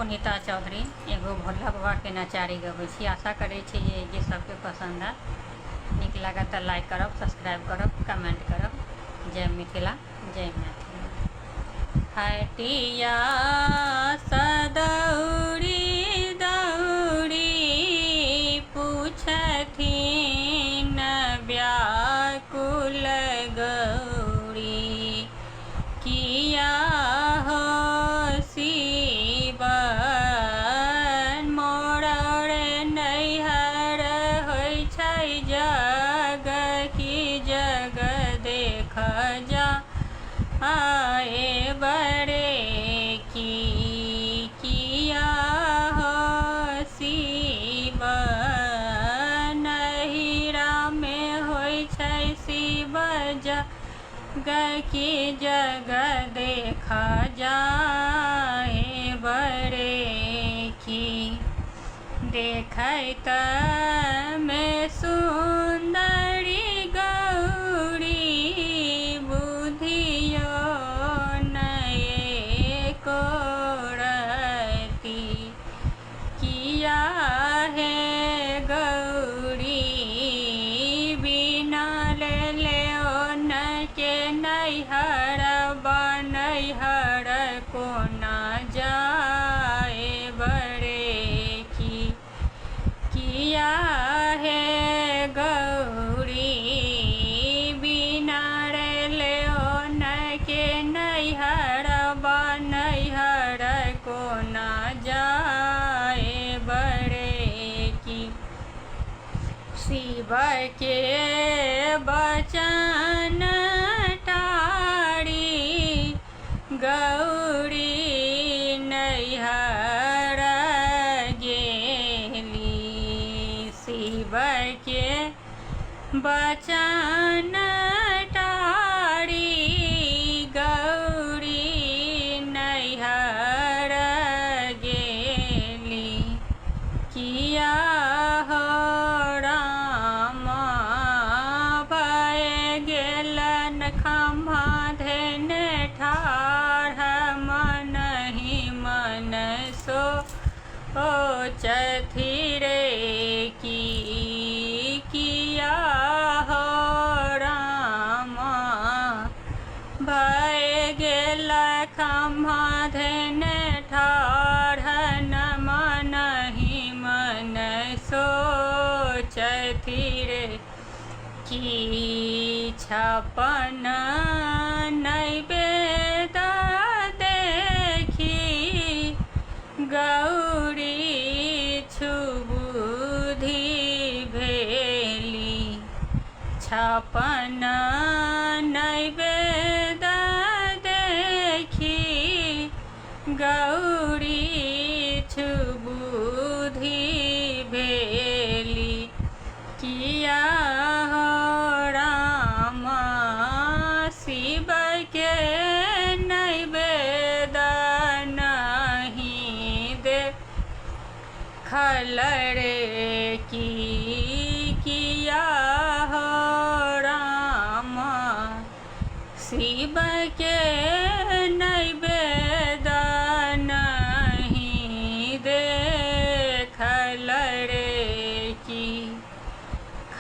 पुनीता चौधरी एगो भोला बाबा के नचारी गबै छी। आशा करै छी जे सबके पसंद आयत। नीक लागत तऽ लाइक करब, सब्सक्राइब करब, कमेंट करब। जय मिथिला, जय मैथिली। हटिया सदौरी दौरी पूछथिन व्याकुल गौरी, किया हो शिवन मोर नैहर होइ छै जग की जग देख जा आए बड़े की, किया हो शिवन नहिरा में होइ छै शिव जग की जग देख जाए बड़े की। देखैत में सुंदरी गौरी बुधियो नये कोरती, किया है गौरी बिना ले न के नैहर बनैहर को न जाए बड़े की, किया है गौरी बिना ले न के नैहर बनैहर को न जाए बड़े की। शिव के बचन टारी गौरी नैहर गेली, शिव के बचन टारी गौरी नैहर गेली, किया हो रामा भय गेलन खम्हा धेने ठाढ़ मनहि मन सो चथी रे की, किया हो रामा भय गेल खम्हा धेने ठाढ़ मनहि मन सोचथि रे की। छपन नैवेद्य देखी गौरी छुबुधि भेली, छपन नैवेद्य देखी गौरी छुबुधि भेली, किया हो रामा शिव के नैवेद्य नहीं दे खलरे की, किया हो रामा शिव के नैवेद्य नहीं देखल रे की।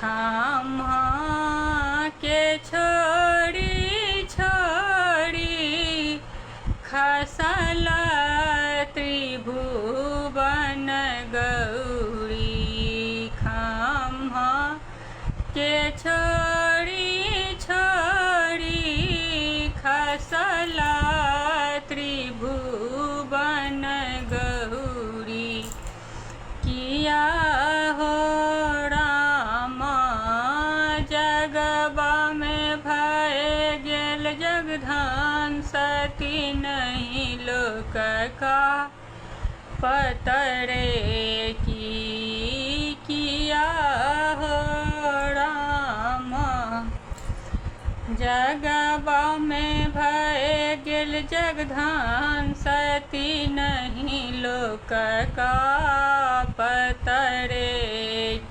खम्हा के छोड़ी छोड़ी खसल त्रिभुवन गौरी, खम्हा के छोड़ी छोड़ी खसल त्रिभुवन गौरी, किया हो रामा जगबा में भय गेल जगधान सती नहीं लोक का पतरे की, किया हो रामा जगबा में भय गेल जगधान सती नहीं लोक का पतरे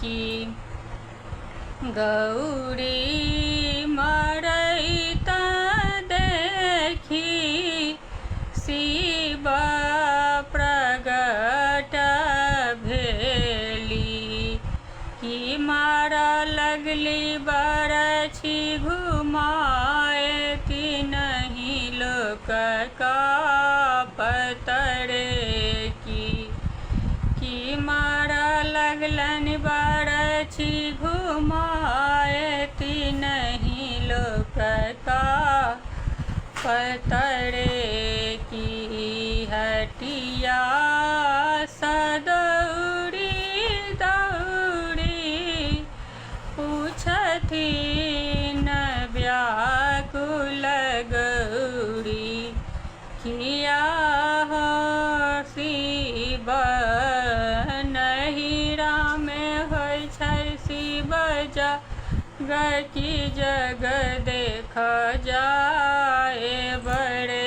की। गौरी मरैत देखी शिव प्रगट लगली बरछी घुमाए, तीनहि लोक का पतरे की मारा लगलन बरछी घुमाए, तीनहि लोक का पतरे की। हटिया सदौड़ी दौड़ी पूछथिन व्याकुल गौरी, किया हो शिव नहिरा में होइ छै शिव जग की जग देख जाए बड़े